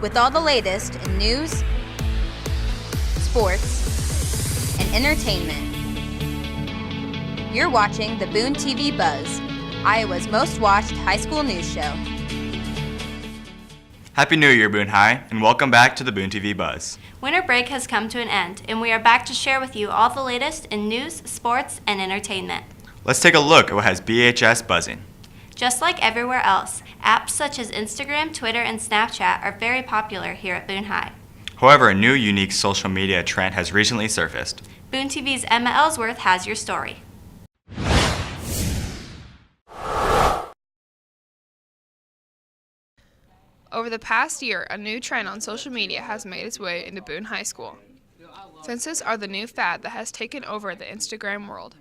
with all the latest in news, sports, and entertainment. You're watching the BooneTV Buzz, Iowa's most watched high school news show. Happy New Year, Boone High, and welcome back to the BooneTV Buzz. Winter break has come to an end, and we are back to share with you all the latest in news, sports, and entertainment. Let's take a look at what has BHS buzzing. Just like everywhere else, apps such as Instagram, Twitter, and Snapchat are very popular here at Boone High. However, a new unique social media trend has recently surfaced. BooneTV's Emma Ellsworth has your story. Over the past year, a new trend on social media has made its way into Boone High School. Finsters are the new fad that has taken over the Instagram world.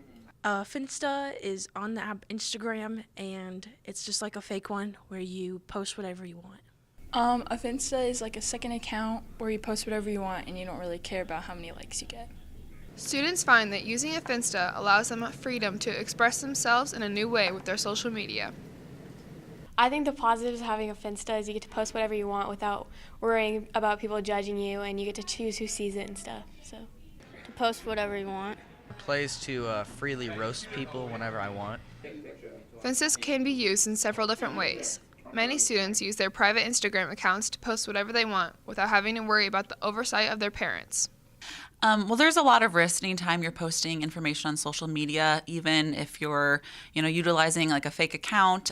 Finster is on the app Instagram, and it's just like a fake one where you post whatever you want. A Finsta is like a second account where you post whatever you want and you don't really care about how many likes you get. Students find that using a Finsta allows them freedom to express themselves in a new way with their social media. I think the positives of having a Finsta is you get to post whatever you want without worrying about people judging you, and you get to choose who sees it and stuff. So, to post whatever you want. A place to freely roast people whenever I want. Finstas can be used in several different ways. Many students use their private Instagram accounts to post whatever they want without having to worry about the oversight of their parents. Well, there's a lot of risk anytime you're posting information on social media, even if you're, utilizing like a fake account.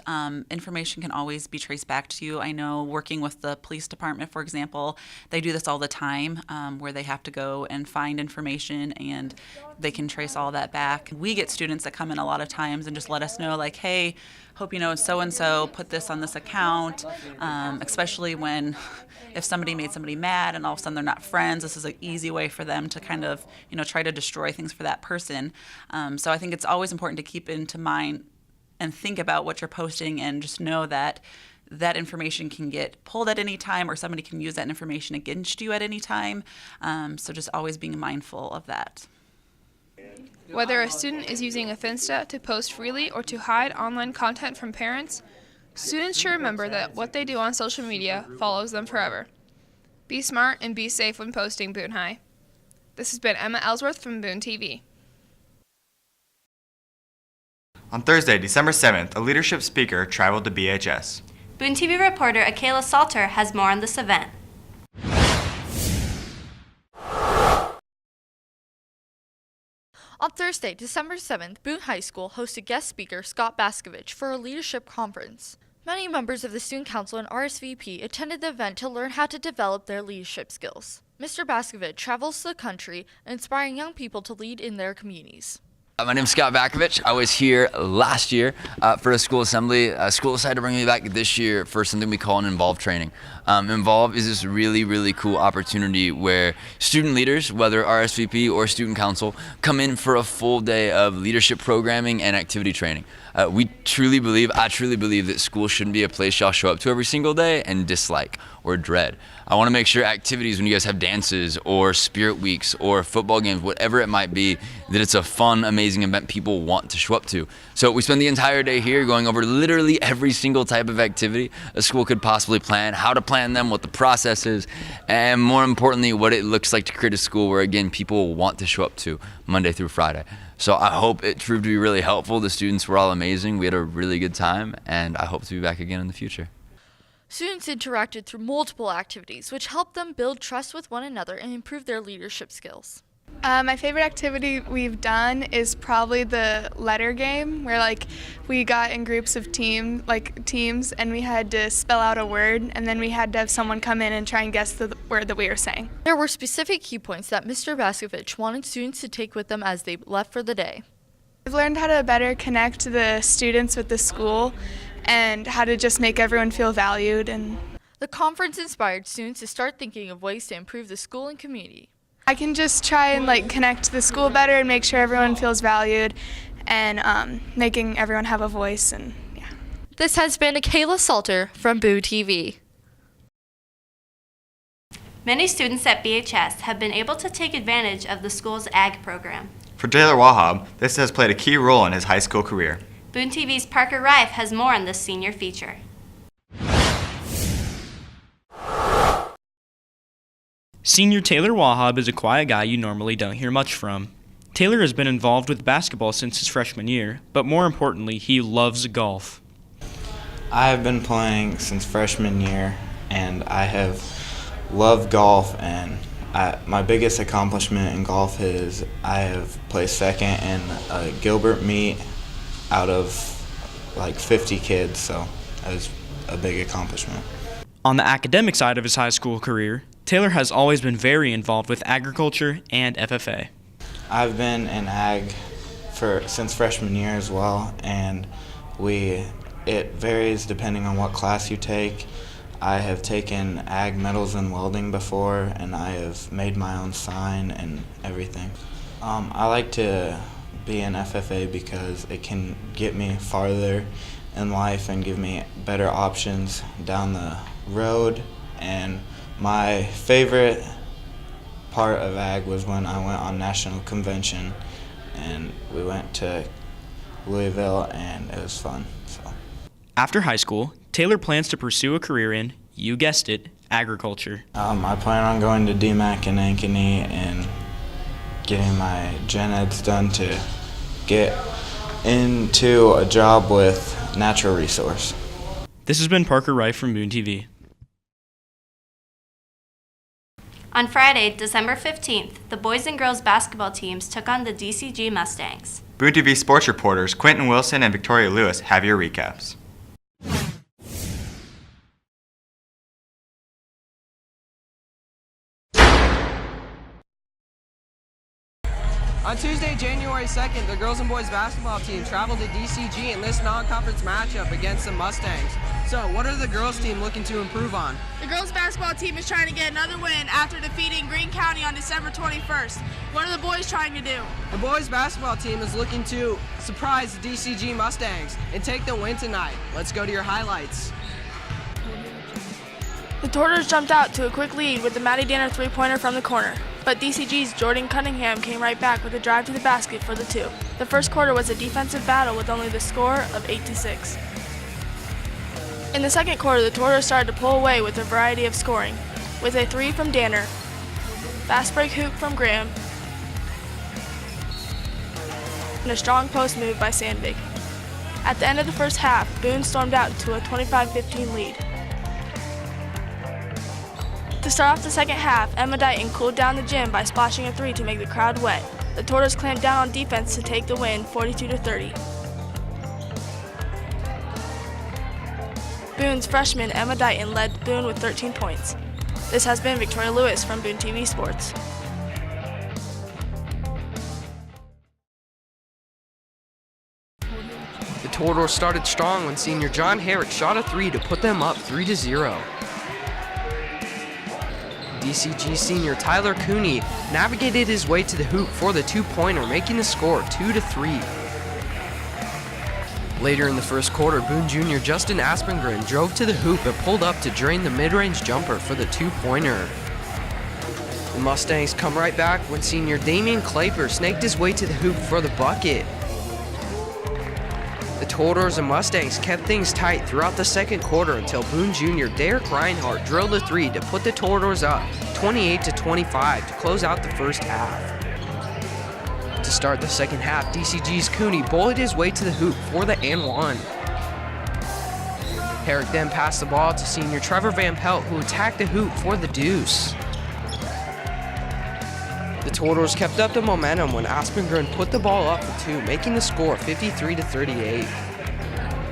Information can always be traced back to you. I know working with the police department, for example, they do this all the time, where they have to go and find information and they can trace all that back. We get students that come in a lot of times and just let us know, like, hey, hope you know so-and-so put this on this account, especially when if somebody made somebody mad and all of a sudden they're not friends, this is an easy way for them to kind of, try to destroy things for that person. So I think it's always important to keep into mind and think about what you're posting and just know that that information can get pulled at any time or somebody can use that information against you at any time. So just always being mindful of that. Whether a student is using a Finsta to post freely or to hide online content from parents, students should remember that what they do on social media follows them forever. Be smart and be safe when posting, Boone High. This has been Emma Ellsworth from BooneTV. On Thursday, December 7th, a leadership speaker traveled to BHS. BooneTV reporter Akayla Salter has more on this event. On Thursday, December 7th, Boone High School hosted guest speaker Scott Baskovich for a leadership conference. Many members of the Student Council and RSVP attended the event to learn how to develop their leadership skills. Mr. Baskovich travels the country, inspiring young people to lead in their communities. My name is Scott Bakovich. I was here last year for a school assembly. School decided to bring me back this year for something we call an Involve training. Involve is this really, really cool opportunity where student leaders, whether RSVP or student council, come in for a full day of leadership programming and activity training. I truly believe that school shouldn't be a place y'all show up to every single day and dislike or dread. I want to make sure activities when you guys have dances or spirit weeks or football games, whatever it might be, that it's a fun, amazing event people want to show up to. So we spend the entire day here going over literally every single type of activity a school could possibly plan, how to plan them, what the process is, and more importantly, what it looks like to create a school where, again, people want to show up to Monday through Friday. So I hope it proved to be really helpful. The students were all amazing. We had a really good time, and I hope to be back again in the future. Students interacted through multiple activities, which helped them build trust with one another and improve their leadership skills. My favorite activity we've done is probably the letter game, where we got in groups of teams, and we had to spell out a word, and then we had to have someone come in and try and guess the word that we were saying. There were specific key points that Mr. Baskovich wanted students to take with them as they left for the day. I've learned how to better connect the students with the school and how to just make everyone feel valued. And the conference inspired students to start thinking of ways to improve the school and community. I can just try and connect to the school better and make sure everyone feels valued and making everyone have a voice. And yeah. This has been Akayla Salter from BooneTV. Many students at BHS have been able to take advantage of the school's ag program. For Taylor Wahab, this has played a key role in his high school career. BooneTV's Parker Rife has more on this senior feature. Senior Taylor Wahab is a quiet guy you normally don't hear much from. Taylor has been involved with basketball since his freshman year, but more importantly, he loves golf. I have been playing since freshman year, and I have loved golf, and my biggest accomplishment in golf is I have placed second in a Gilbert meet out of like 50 kids, so that was a big accomplishment. On the academic side of his high school career, Taylor has always been very involved with agriculture and FFA. I've been in ag since freshman year as well, and it varies depending on what class you take. I have taken ag metals and welding before, and I have made my own sign and everything. I like to be in FFA because it can get me farther in life and give me better options down the road. And my favorite part of ag was when I went on national convention, and we went to Louisville, and it was fun. After high school, Taylor plans to pursue a career in, you guessed it, agriculture. I plan on going to DMAC in Ankeny and getting my gen eds done to get into a job with natural resource. This has been Parker Wright from BooneTV. On Friday, December 15th, the boys and girls basketball teams took on the DCG Mustangs. BooneTV sports reporters Quentin Wilson and Victoria Lewis have your recaps. On Tuesday, January 2nd, the girls and boys basketball team traveled to DCG in this non-conference matchup against the Mustangs. So, what are the girls team looking to improve on? The girls basketball team is trying to get another win after defeating Greene County on December 21st. What are the boys trying to do? The boys basketball team is looking to surprise the DCG Mustangs and take the win tonight. Let's go to your highlights. The Torters jumped out to a quick lead with the Maddie Danner three-pointer from the corner, but DCG's Jordan Cunningham came right back with a drive to the basket for the two. The first quarter was a defensive battle with only the score of 8-6. In the second quarter, the Torters started to pull away with a variety of scoring, with a three from Danner, fast break hoop from Graham, and a strong post move by Sandvig. At the end of the first half, Boone stormed out to a 25-15 lead. To start off the second half, Emma Dighton cooled down the gym by splashing a three to make the crowd wet. The Tortoise clamped down on defense to take the win, 42-30. Boone's freshman Emma Dighton led Boone with 13 points. This has been Victoria Lewis from BooneTV Sports. The Tortors started strong when senior John Herrick shot a three to put them up 3-0. DCG senior Tyler Cooney navigated his way to the hoop for the two-pointer, making the score 2-3. Later in the first quarter, Boone Jr. Justin Aspengren drove to the hoop and pulled up to drain the mid-range jumper for the two-pointer. The Mustangs come right back when senior Damian Claper snaked his way to the hoop for the bucket. The Tortors and Mustangs kept things tight throughout the second quarter until Boone Jr. Derek Reinhardt drilled a three to put the Tortors up 28-25 to close out the first half. To start the second half, DCG's Cooney bullied his way to the hoop for the and one. Herrick then passed the ball to senior Trevor Van Pelt, who attacked the hoop for the deuce. The Tortors kept up the momentum when Aspengren put the ball up for two, making the score 53-38.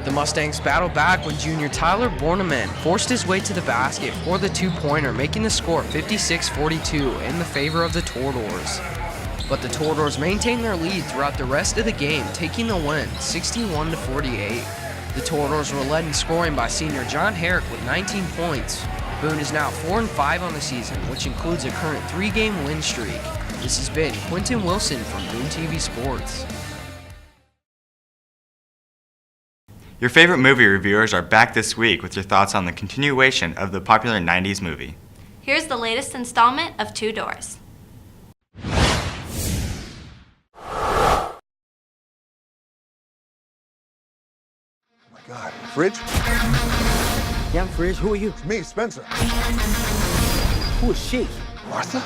The Mustangs battled back when junior Tyler Borneman forced his way to the basket for the two-pointer, making the score 56-42 in the favor of the Tortors. But the Tortors maintained their lead throughout the rest of the game, taking the win 61-48. The Tortors were led in scoring by senior John Herrick with 19 points. Boone is now 4-5 on the season, which includes a current 3-game win streak. This has been Quentin Wilson from BooneTV Sports. Your favorite movie reviewers are back this week with your thoughts on the continuation of the popular 90s movie. Here's the latest installment of Two Doors. God, Fridge? Yeah, I'm Fridge. Who are you? It's me, Spencer. Who is she? Martha?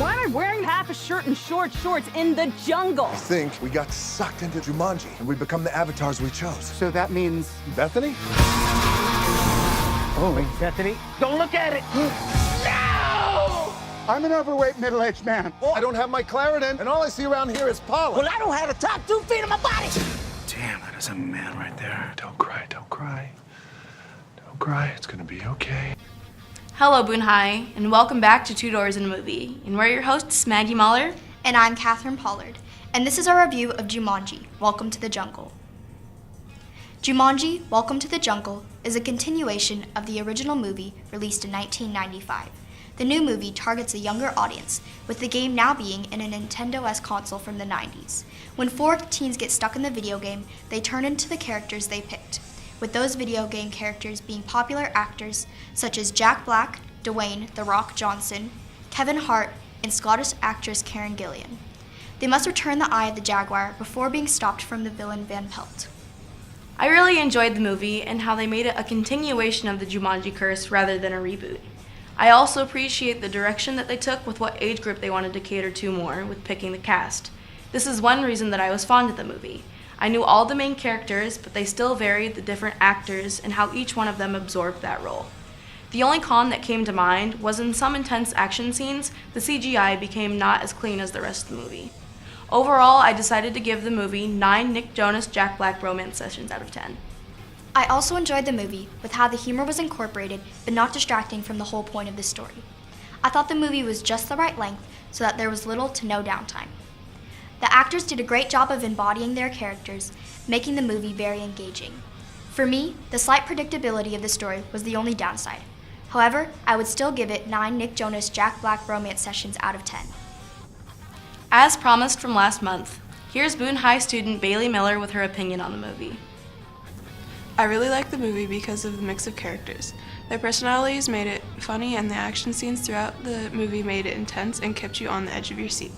Why am I wearing half a shirt and short shorts in the jungle? I think we got sucked into Jumanji, and we become the avatars we chose. So that means Bethany? Holy Bethany, don't look at it! No! I'm an overweight middle-aged man. I don't have my Claritin, and all I see around here is pollen. Well, I don't have the top 2 feet of my body! Damn, that is a man right there. Don't cry, don't cry. Don't cry, it's gonna be okay. Hello, Boone High, and welcome back to Two Doors in a Movie. And we're your hosts, Maggie Muller. And I'm Catherine Pollard. And this is our review of Jumanji, Welcome to the Jungle. Jumanji, Welcome to the Jungle is a continuation of the original movie released in 1995. The new movie targets a younger audience, with the game now being in a Nintendo-esque console from the 90s. When 4 teens get stuck in the video game, they turn into the characters they picked, with those video game characters being popular actors such as Jack Black, Dwayne "The Rock" Johnson, Kevin Hart, and Scottish actress Karen Gillan. They must return the eye of the jaguar before being stopped from the villain Van Pelt. I really enjoyed the movie and how they made it a continuation of the Jumanji curse rather than a reboot. I also appreciate the direction that they took with what age group they wanted to cater to more with picking the cast. This is one reason that I was fond of the movie. I knew all the main characters, but they still varied the different actors and how each one of them absorbed that role. The only con that came to mind was in some intense action scenes, the CGI became not as clean as the rest of the movie. Overall, I decided to give the movie 9 Nick Jonas Jack Black romance sessions out of 10. I also enjoyed the movie with how the humor was incorporated but not distracting from the whole point of the story. I thought the movie was just the right length so that there was little to no downtime. The actors did a great job of embodying their characters, making the movie very engaging. For me, the slight predictability of the story was the only downside. However, I would still give it 9 Nick Jonas Jack Black romance sessions out of 10. As promised from last month, here's Boone High student Bailey Miller with her opinion on the movie. I really liked the movie because of the mix of characters. Their personalities made it funny, and the action scenes throughout the movie made it intense and kept you on the edge of your seat.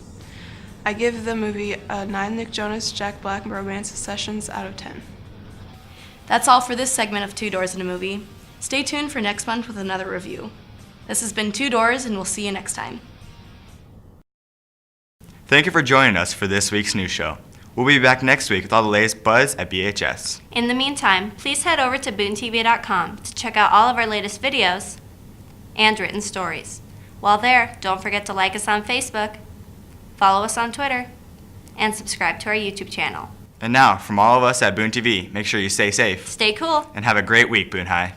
I give the movie a 9 Nick Jonas Jack Black romance sessions out of 10. That's all for this segment of Two Doors in a Movie. Stay tuned for next month with another review. This has been Two Doors, and we'll see you next time. Thank you for joining us for this week's news show. We'll be back next week with all the latest buzz at BHS. In the meantime, please head over to BooneTV.com to check out all of our latest videos and written stories. While there, don't forget to like us on Facebook, follow us on Twitter, and subscribe to our YouTube channel. And now, from all of us at BooneTV, make sure you stay safe. Stay cool. And have a great week, Boone High.